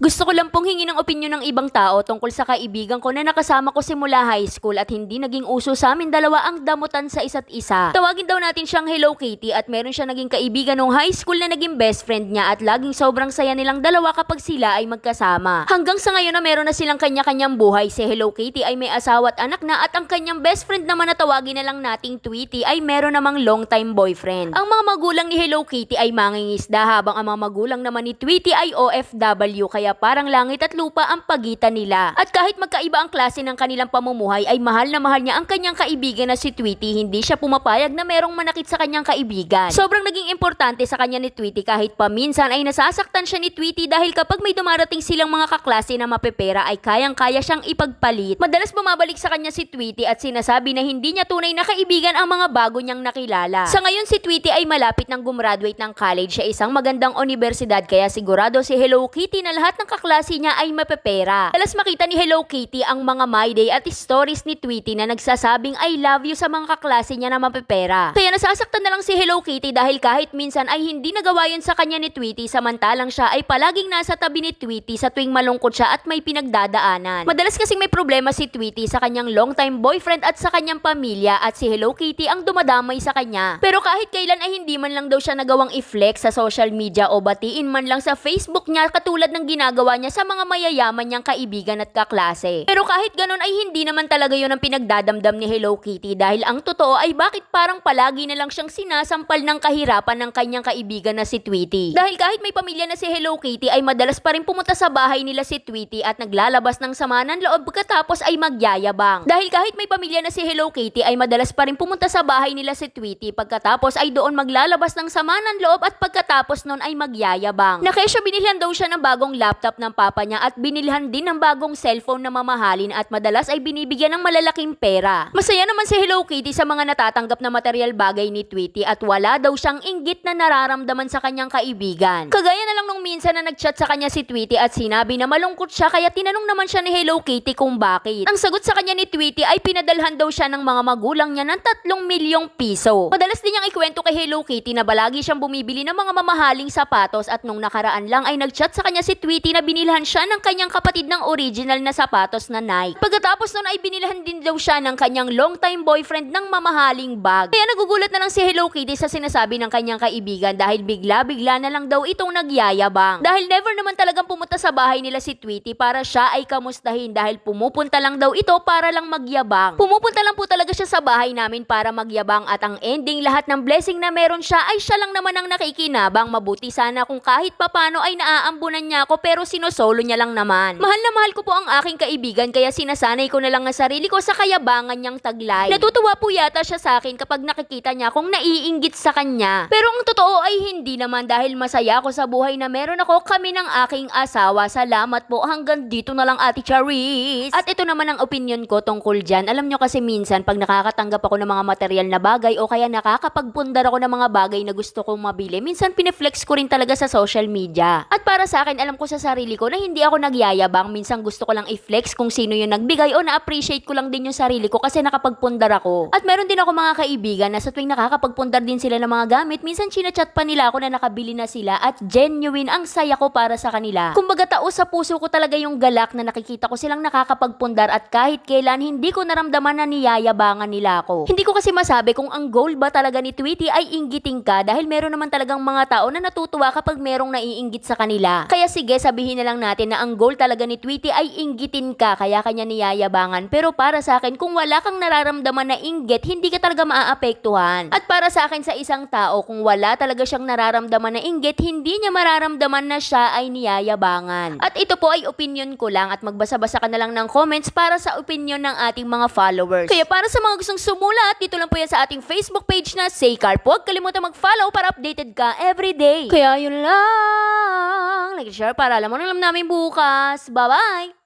Gusto ko lang pong hingi ng opinyon ng ibang tao tungkol sa kaibigan ko na nakasama ko simula high school at hindi naging uso sa amin dalawa ang damutan sa isa't isa. Tawagin daw natin siyang Hello Kitty at meron siya naging kaibigan nung high school na naging best friend niya at laging sobrang saya nilang dalawa kapag sila ay magkasama. Hanggang sa ngayon na meron na silang kanya-kanyang buhay, si Hello Kitty ay may asawa at anak na at ang kanyang best friend naman na tawagin na lang nating Tweety ay meron namang long time boyfriend. Ang mga magulang ni Hello Kitty ay mangingisda habang ang mga magulang naman ni Tweety ay OFW kaya parang langit at lupa ang pagitan nila. At kahit magkaiba ang klase ng kanilang pamumuhay ay mahal na mahal niya ang kanyang kaibigan na si Tweety, hindi siya pumapayag na merong manakit sa kanyang kaibigan. Sobrang naging importante sa kanya ni Tweety kahit paminsan ay nasasaktan siya ni Tweety dahil kapag may dumarating silang mga kaklase na mapepera ay kayang-kaya siyang ipagpalit. Madalas bumabalik sa kanya si Tweety at sinasabi na hindi niya tunay na kaibigan ang mga bago niyang nakilala. Sa ngayon si Tweety ay malapit nang gumraduate ng college sa isang magandang universidad kaya sigurado si Hello Kitty na lahat ng kaklase niya ay mapepera. Dalas makita ni Hello Kitty ang mga my day at stories ni Tweety na nagsasabing I love you sa mga kaklase niya na mapepera. Kaya nasasaktan na lang si Hello Kitty dahil kahit minsan ay hindi nagawa yun sa kanya ni Tweety samantalang siya ay palaging nasa tabi ni Tweety sa tuwing malungkot siya at may pinagdadaanan. Madalas kasing may problema si Tweety sa kanyang long time boyfriend at sa kanyang pamilya at si Hello Kitty ang dumadamay sa kanya. Pero kahit kailan ay hindi man lang daw siya nagawang i-flex sa social media o batiin man lang sa Facebook niya katulad ng ginagawa niya sa mga mayayaman niyang kaibigan at kaklase. Pero kahit ganon ay hindi naman talaga yun ang pinagdadamdam ni Hello Kitty dahil ang totoo ay bakit parang palagi na lang siyang sinasampal ng kahirapan ng kanyang kaibigan na si Tweety. Dahil kahit may pamilya na si Hello Kitty ay madalas pa rin pumunta sa bahay nila si Tweety at naglalabas ng sama ng loob pagkatapos ay magyayabang. Dahil kahit may pamilya na si Hello Kitty ay madalas pa rin pumunta sa bahay nila si Tweety pagkatapos ay doon maglalabas ng sama ng loob at pagkatapos nun ay magyayabang. Na kesyo binilhan daw siya ng bagong laptop ng papa niya at binilhan din ng bagong cellphone na mamahalin at madalas ay binibigyan ng malalaking pera. Masaya naman si Hello Kitty sa mga natatanggap na material bagay ni Tweety at wala daw siyang inggit na nararamdaman sa kanyang kaibigan. Kagaya na lang nung minsan na nagchat sa kanya si Tweety at sinabi na malungkot siya kaya tinanong naman siya ni Hello Kitty kung bakit. Ang sagot sa kanya ni Tweety ay pinadalhan daw siya ng mga magulang niya ng 3 milyong piso. Madalas din niyang ikwento kay Hello Kitty na balagi siyang bumibili ng mga mamahaling sapatos at nung nakaraan lang ay nagchat sa kanya si Tweety na binilhan siya ng kanyang kapatid ng original na sapatos na Nike. Pagkatapos nun ay binilhan din daw siya ng kanyang long time boyfriend ng mamahaling bag. Kaya nagugulat na lang si Hello Kitty sa sinasabi ng kanyang kaibigan dahil bigla-bigla na lang daw itong nagyayabang. Dahil never naman talagang pumunta sa bahay nila si Tweety para siya ay kamustahin dahil pumupunta lang daw ito para lang magyabang. Pumupunta lang po talaga siya sa bahay namin para magyabang at ang ending lahat ng blessing na meron siya ay siya lang naman ang nakikinabang. Mabuti sana kung kahit papano ay naaambunan niya ako pero sinosolo niya lang naman. Mahal na mahal ko po ang aking kaibigan kaya sinasanay ko na lang ang sarili ko sa kayabangan niyang taglay. Natutuwa po yata siya sa akin kapag nakikita niya kung naiinggit sa kanya. Pero ang totoo ay hindi naman dahil masaya ako sa buhay na meron ako kami ng aking asawa. Salamat po, hanggang dito na lang Ate Charis. At ito naman ang opinion ko tungkol dyan. Alam nyo kasi minsan pag nakakatanggap ako ng mga material na bagay o kaya nakakapagpundar ako ng mga bagay na gusto kong mabili, minsan pineflex ko rin talaga sa social media. At para sa akin, alam ko sa sarili ko na hindi ako nagyayabang. Minsan gusto ko lang i-flex kung sino yung nagbigay o na-appreciate ko lang din yung sarili ko kasi nakapagpundar ako. At meron din ako mga kaibigan na sa tuwing nakakapagpundar din sila ng mga gamit, minsan chinachat pa nila ako na nakabili na sila at genuine ang saya ko para sa kanila. Kumbaga taos sa puso ko talaga yung galak na nakikita ko silang nakakapagpundar at kahit kailan hindi ko naramdaman na niyayabangan nila ako. Hindi ko kasi masabi kung ang goal ba talaga ni Tweety ay inggitin ka dahil meron naman talagang mga tao na natutuwa kapag merong naiinggit sa kanila. Kaya sige, sabihin na lang natin na ang goal talaga ni Tweety ay inggitin ka kaya kanya niyayabangan. Pero para sa akin, kung wala kang nararamdaman na inggit, hindi ka talaga maaapektuhan. At para sa akin sa isang tao, kung wala talaga siyang nararamdaman na inggit, hindi niya mararamdaman na siya ay niyayabangan. At ito po ay opinion ko lang at magbasa-basa ka na lang ng comments para sa opinion ng ating mga followers. Kaya para sa mga gustong sumulat, dito lang po yan sa ating Facebook page na Saycar. Huwag kalimutan mag-follow para updated ka everyday. Kaya yun lang. Like, share para alam mo na alam namin bukas. Bye-bye!